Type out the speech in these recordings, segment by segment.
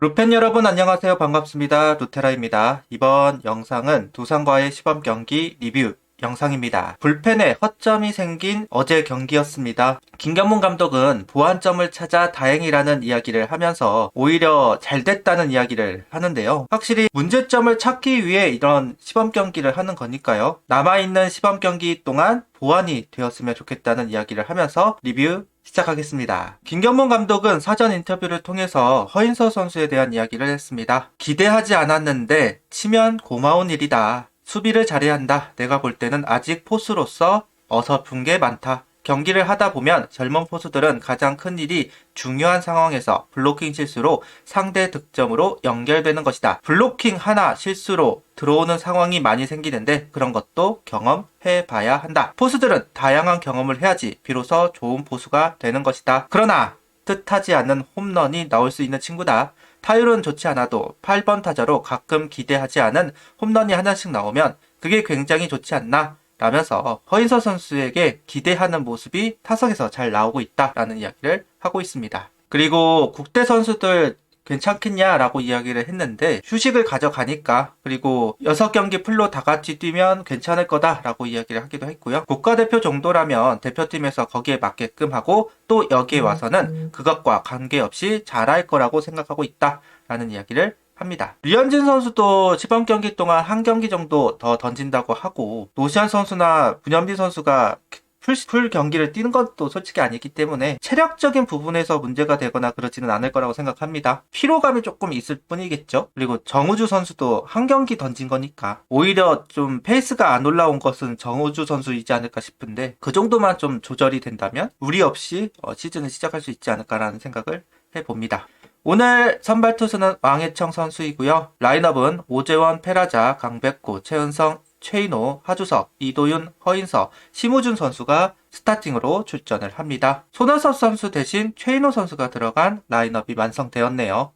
루펜 여러분 안녕하세요. 반갑습니다. 루테라입니다. 이번 영상은 두산과의 시범 경기 리뷰 영상입니다. 불펜에 허점이 생긴 어제 경기였습니다. 김경문 감독은 보완점을 찾아 다행이라는 이야기를 하면서 오히려 잘 됐다는 이야기를 하는데요. 확실히 문제점을 찾기 위해 이런 시범 경기를 하는 거니까요. 남아있는 시범 경기 동안 보완이 되었으면 좋겠다는 이야기를 하면서 리뷰 시작하겠습니다. 김경문 감독은 사전 인터뷰를 통해서 허인서 선수에 대한 이야기를 했습니다. 기대하지 않았는데 치면 고마운 일이다. 수비를 잘해야 한다. 내가 볼 때는 아직 포수로서 어설픈 게 많다. 경기를 하다 보면 젊은 포수들은 가장 큰 일이 중요한 상황에서 블로킹 실수로 상대 득점으로 연결되는 것이다. 블로킹 하나 실수로 들어오는 상황이 많이 생기는데 그런 것도 경험해 봐야 한다. 포수들은 다양한 경험을 해야지 비로소 좋은 포수가 되는 것이다. 그러나 뜻하지 않는 홈런이 나올 수 있는 친구다. 타율은 좋지 않아도 8번 타자로 가끔 기대하지 않은 홈런이 하나씩 나오면 그게 굉장히 좋지 않나? 라면서 허인서 선수에게 기대하는 모습이 타석에서 잘 나오고 있다라는 이야기를 하고 있습니다. 그리고 국대 선수들 괜찮겠냐라고 이야기를 했는데 휴식을 가져가니까 그리고 6경기 풀로 다 같이 뛰면 괜찮을 거다라고 이야기를 하기도 했고요. 국가대표 정도라면 대표팀에서 거기에 맞게끔 하고 또 여기에 와서는 그것과 관계없이 잘할 거라고 생각하고 있다라는 이야기를 합니다. 류현진 선수도 시범 경기 동안 한 경기 정도 더 던진다고 하고 노시안 선수나 문현빈 선수가 풀 경기를 뛰는 것도 솔직히 아니기 때문에 체력적인 부분에서 문제가 되거나 그러지는 않을 거라고 생각합니다. 피로감이 조금 있을 뿐이겠죠. 그리고 정우주 선수도 한 경기 던진 거니까 오히려 좀 페이스가 안 올라온 것은 정우주 선수이지 않을까 싶은데 그 정도만 좀 조절이 된다면 무리 없이 시즌을 시작할 수 있지 않을까라는 생각을 해봅니다. 오늘 선발 투수는 왕해청 선수이고요. 라인업은 오재원, 페라자, 강백호, 최은성, 최인호, 하주석, 이도윤, 허인서, 심우준 선수가 스타팅으로 출전을 합니다. 손아섭 선수 대신 최인호 선수가 들어간 라인업이 완성되었네요.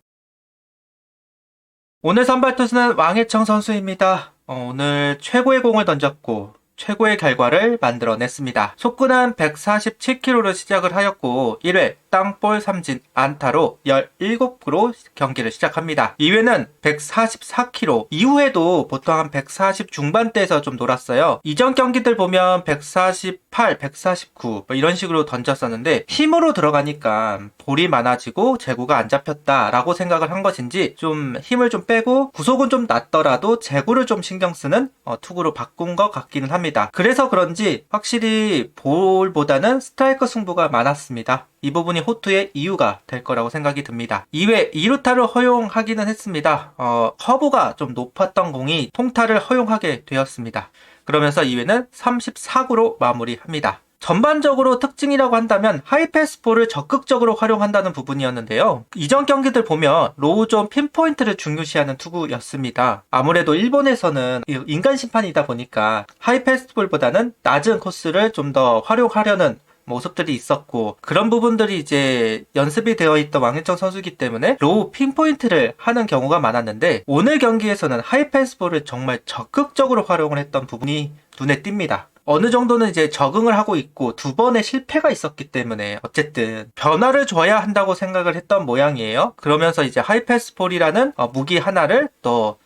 오늘 선발 투수는 왕해청 선수입니다. 오늘 최고의 공을 던졌고 최고의 결과를 만들어냈습니다. 속구는 147km로 시작을 하였고 1회 땅볼 3진 안타로 17구로 경기를 시작합니다. 2회는 144km 이후에도 보통 한 140 중반대에서 좀 놀았어요. 이전 경기들 보면 148, 149 이런 식으로 던졌었는데 힘으로 들어가니까 볼이 많아지고 제구가 안 잡혔다라고 생각을 한 것인지 좀 힘을 좀 빼고 구속은 좀 낮더라도 제구를 좀 신경 쓰는 투구로 바꾼 것 같기는 합니다. 그래서 그런지 확실히 볼보다는 스트라이커 승부가 많았습니다. 이 부분이 호투의 이유가 될 거라고 생각이 듭니다. 2회 2루타를 허용하기는 했습니다. 커브가 좀 높았던 공이 통타를 허용하게 되었습니다. 그러면서 2회는 34구로 마무리합니다. 전반적으로 특징이라고 한다면 하이패스볼을 적극적으로 활용한다는 부분이었는데요. 이전 경기들 보면 로우존 핀포인트를 중요시하는 투구였습니다. 아무래도 일본에서는 인간 심판이다 보니까 하이패스볼보다는 낮은 코스를 좀 더 활용하려는 모습들이 있었고 그런 부분들이 이제 연습이 되어 있던 왕일정 선수이기 때문에 로우 핀포인트를 하는 경우가 많았는데 오늘 경기에서는 하이패스볼을 정말 적극적으로 활용을 했던 부분이 눈에 띕니다. 어느 정도는 이제 적응을 하고 있고 2번의 실패가 있었기 때문에 어쨌든 변화를 줘야 한다고 생각을 했던 모양이에요. 그러면서 이제 하이패스볼이라는 무기 하나를 또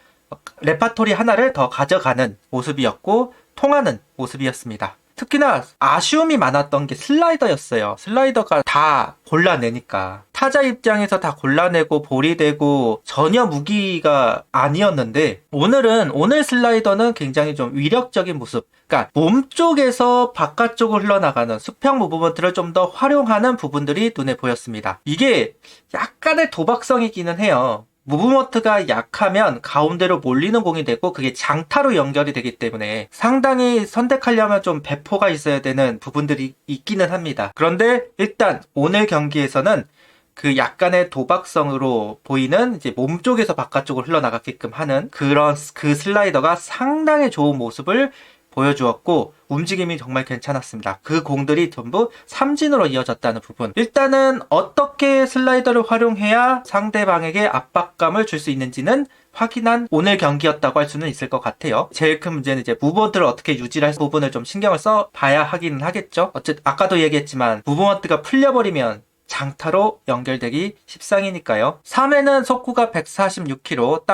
레파토리 하나를 더 가져가는 모습이었고 통하는 모습이었습니다. 특히나 아쉬움이 많았던 게 슬라이더였어요. 슬라이더가 다 골라내니까 타자 입장에서 다 골라내고 볼이 되고 전혀 무기가 아니었는데 오늘 슬라이더는 굉장히 좀 위력적인 모습, 그러니까 몸쪽에서 바깥쪽으로 흘러나가는 수평 무브먼트를 좀 더 활용하는 부분들이 눈에 보였습니다. 이게 약간의 도박성이기는 해요. 무브먼트가 약하면 가운데로 몰리는 공이 되고 그게 장타로 연결이 되기 때문에 상당히 선택하려면 좀 배포가 있어야 되는 부분들이 있기는 합니다. 그런데 일단 오늘 경기에서는 그 약간의 도박성으로 보이는 이제 몸쪽에서 바깥쪽으로 흘러나가게끔 하는 그 슬라이더가 상당히 좋은 모습을 보여주었고 움직임이 정말 괜찮았습니다. 그 공들이 전부 삼진으로 이어졌다는 부분. 일단은 어떻게 슬라이더를 활용해야 상대방에게 압박감을 줄 수 있는지는 확인한 오늘 경기였다고 할 수는 있을 것 같아요. 제일 큰 문제는 이제 무브먼트를 어떻게 유지할 부분을 좀 신경을 써 봐야 하기는 하겠죠. 어쨌든 아까도 얘기했지만 무브먼트가 풀려버리면 장타로 연결되기 십상이니까요. 3회는 속구가 146kg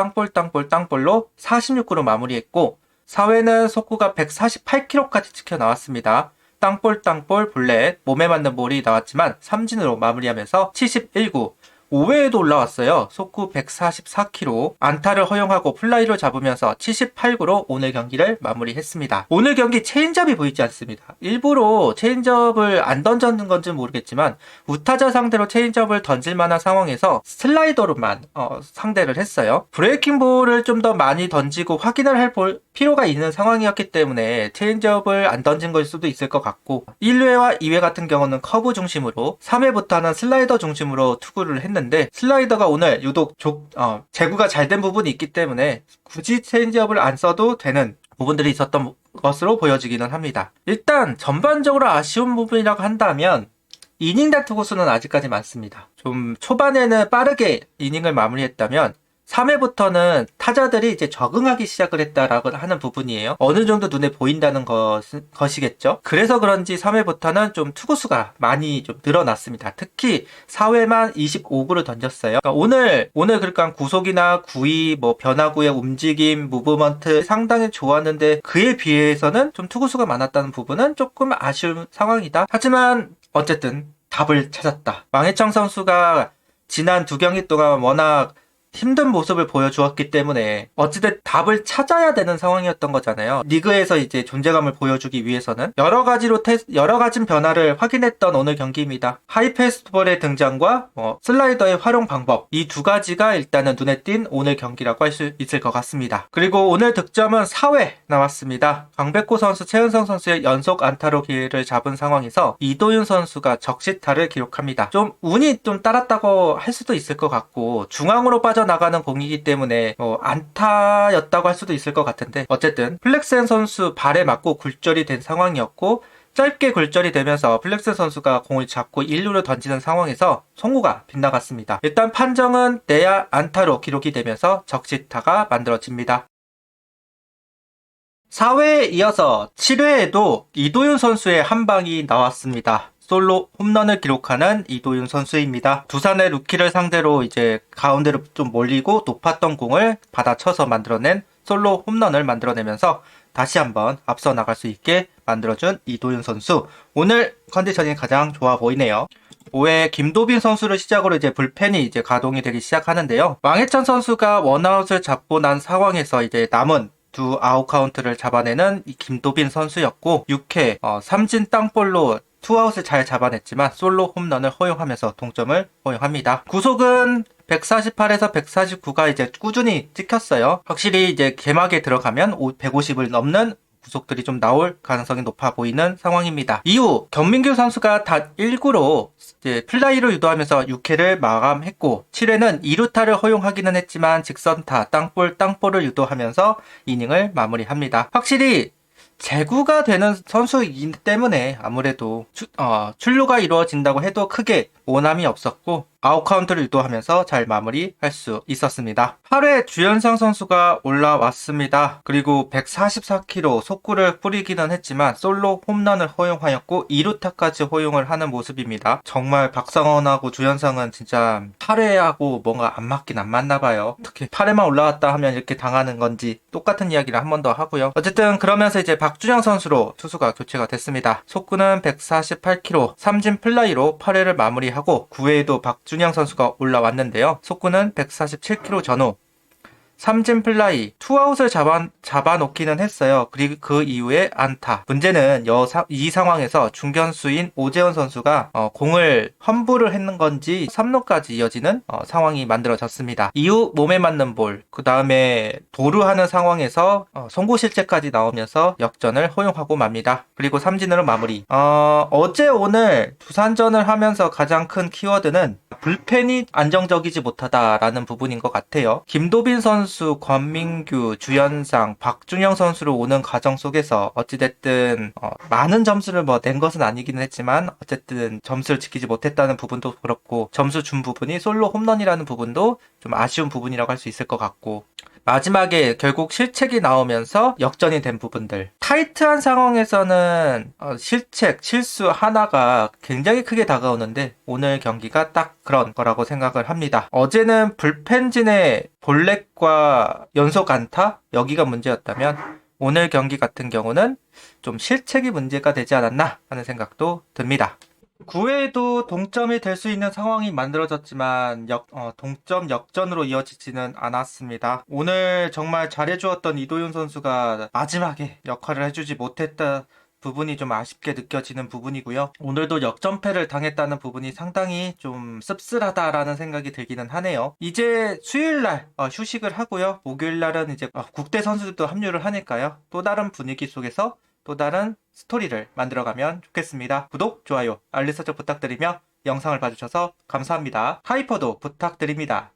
땅볼로 46구로 마무리했고 4회는 속구가 148kg까지 찍혀 나왔습니다. 땅볼 볼넷 몸에 맞는 볼이 나왔지만 삼진으로 마무리하면서 71구. 5회에도 올라왔어요. 속구 144kg 안타를 허용하고 플라이를 잡으면서 78구로 오늘 경기를 마무리했습니다. 오늘 경기 체인지업이 보이지 않습니다. 일부러 체인지업을 안 던졌는 건지 모르겠지만 우타자 상대로 체인지업을 던질 만한 상황에서 슬라이더로만 상대를 했어요. 브레이킹 볼을 좀 더 많이 던지고 확인을 할 필요가 있는 상황이었기 때문에 체인지업을 안 던진 걸 수도 있을 것 같고 1회와 2회 같은 경우는 커브 중심으로 3회부터는 슬라이더 중심으로 투구를 했는데 슬라이더가 오늘 유독 제구가 잘 된 부분이 있기 때문에 굳이 체인지업을 안 써도 되는 부분들이 있었던 것으로 보여지기는 합니다. 일단 전반적으로 아쉬운 부분이라고 한다면 이닝당 투구수는 아직까지 많습니다. 좀 초반에는 빠르게 이닝을 마무리했다면 3회부터는 타자들이 이제 적응하기 시작을 했다라고 하는 부분이에요. 어느 정도 눈에 보인다는 것이겠죠. 그래서 그런지 3회부터는 좀 투구수가 많이 좀 늘어났습니다. 특히 4회만 25구를 던졌어요. 그러니까 오늘 그러니까 구속이나 구위, 변화구의 움직임, 무브먼트 상당히 좋았는데 그에 비해서는 좀 투구수가 많았다는 부분은 조금 아쉬운 상황이다. 하지만 어쨌든 답을 찾았다. 망해청 선수가 지난 두 경기 동안 워낙 힘든 모습을 보여주었기 때문에 어찌됐든 답을 찾아야 되는 상황이었던 거잖아요. 리그에서 이제 존재감을 보여주기 위해서는 여러 가지 변화를 확인했던 오늘 경기입니다. 하이패스트볼의 등장과 슬라이더의 활용 방법 이 두 가지가 일단은 눈에 띈 오늘 경기라고 할 수 있을 것 같습니다. 그리고 오늘 득점은 4회 나왔습니다. 강백호 선수, 최은성 선수의 연속 안타로 기회를 잡은 상황에서 이도윤 선수가 적시타를 기록합니다. 좀 운이 좀 따랐다고 할 수도 있을 것 같고 중앙으로 빠져나가는 공이기 때문에 안타였다고 할 수도 있을 것 같은데 어쨌든 플렉센 선수 발에 맞고 굴절이 된 상황이었고 짧게 굴절이 되면서 플렉센 선수가 공을 잡고 1루로 던지는 상황에서 송구가 빗나갔습니다. 일단 판정은 내야 안타로 기록이 되면서 적시타가 만들어집니다. 4회에 이어서 7회에도 이도윤 선수의 한 방이 나왔습니다. 솔로 홈런을 기록하는 이도윤 선수입니다. 두산의 루키를 상대로 이제 가운데로 좀 몰리고 높았던 공을 받아쳐서 만들어낸 솔로 홈런을 만들어내면서 다시 한번 앞서 나갈 수 있게 만들어준 이도윤 선수. 오늘 컨디션이 가장 좋아 보이네요. 5회 김도빈 선수를 시작으로 이제 불펜이 이제 가동이 되기 시작하는데요. 왕해찬 선수가 원아웃을 잡고 난 상황에서 이제 남은 두 아웃 카운트를 잡아내는 이 김도빈 선수였고 6회 삼진 땅볼로 투아웃을 잘 잡아냈지만 솔로 홈런을 허용하면서 동점을 허용합니다. 구속은 148에서 149가 이제 꾸준히 찍혔어요. 확실히 이제 개막에 들어가면 150을 넘는 구속들이 좀 나올 가능성이 높아 보이는 상황입니다. 이후 경민규 선수가 단 1구로 이제 플라이로 유도하면서 6회를 마감했고 7회는 2루타를 허용하기는 했지만 직선타 땅볼을 유도하면서 이닝을 마무리합니다. 확실히 제구가 되는 선수이기 때문에 아무래도 출루가 이루어진다고 해도 크게 오남이 없었고 아웃카운트를 유도하면서 잘 마무리할 수 있었습니다. 8회 주현상 선수가 올라왔습니다. 그리고 144km 속구를 뿌리기는 했지만 솔로 홈런을 허용하였고 2루타까지 허용을 하는 모습입니다. 정말 박상원하고 주현상은 진짜 8회하고 뭔가 안 맞긴 안 맞나 봐요. 특히 8회만 올라왔다 하면 이렇게 당하는 건지 똑같은 이야기를 한 번 더 하고요. 어쨌든 그러면서 이제 박준영 선수로 투수가 교체가 됐습니다. 속구는 148km 삼진 플라이로 8회를 마무리하고 9회에도 박준영 선수가 올라왔는데요. 속구는 147km 전후 삼진 플라이, 투아웃을 잡아놓기는 했어요. 그리고 그 이후에 안타. 문제는 이 상황에서 중견수인 오재원 선수가 공을 험불을 했는 건지 3루까지 이어지는 상황이 만들어졌습니다. 이후 몸에 맞는 볼, 그 다음에 도루하는 상황에서 송구 실책까지 나오면서 역전을 허용하고 맙니다. 그리고 삼진으로 마무리. 어제 오늘 두산전을 하면서 가장 큰 키워드는 불펜이 안정적이지 못하다라는 부분인 것 같아요. 김도빈 선수, 권민규, 주현상, 박준영 선수로 오는 과정 속에서 어찌됐든 많은 점수를 낸 것은 아니기는 했지만 어쨌든 점수를 지키지 못했다는 부분도 그렇고 점수 준 부분이 솔로 홈런이라는 부분도 좀 아쉬운 부분이라고 할 수 있을 것 같고 마지막에 결국 실책이 나오면서 역전이 된 부분들. 타이트한 상황에서는 실책, 실수 하나가 굉장히 크게 다가오는데 오늘 경기가 딱 그런 거라고 생각을 합니다. 어제는 불펜진의 볼넷과 연속 안타? 여기가 문제였다면 오늘 경기 같은 경우는 좀 실책이 문제가 되지 않았나 하는 생각도 듭니다. 9회에도 동점이 될 수 있는 상황이 만들어졌지만 동점 역전으로 이어지지는 않았습니다. 오늘 정말 잘해주었던 이도윤 선수가 마지막에 역할을 해주지 못했다 부분이 좀 아쉽게 느껴지는 부분이고요. 오늘도 역전패를 당했다는 부분이 상당히 좀 씁쓸하다라는 생각이 들기는 하네요. 이제 수요일날 휴식을 하고요. 목요일날은 이제 국대 선수들도 합류를 하니까요. 또 다른 분위기 속에서 또 다른 스토리를 만들어가면 좋겠습니다. 구독, 좋아요, 알림 설정 부탁드리며 영상을 봐주셔서 감사합니다. 하이퍼도 부탁드립니다.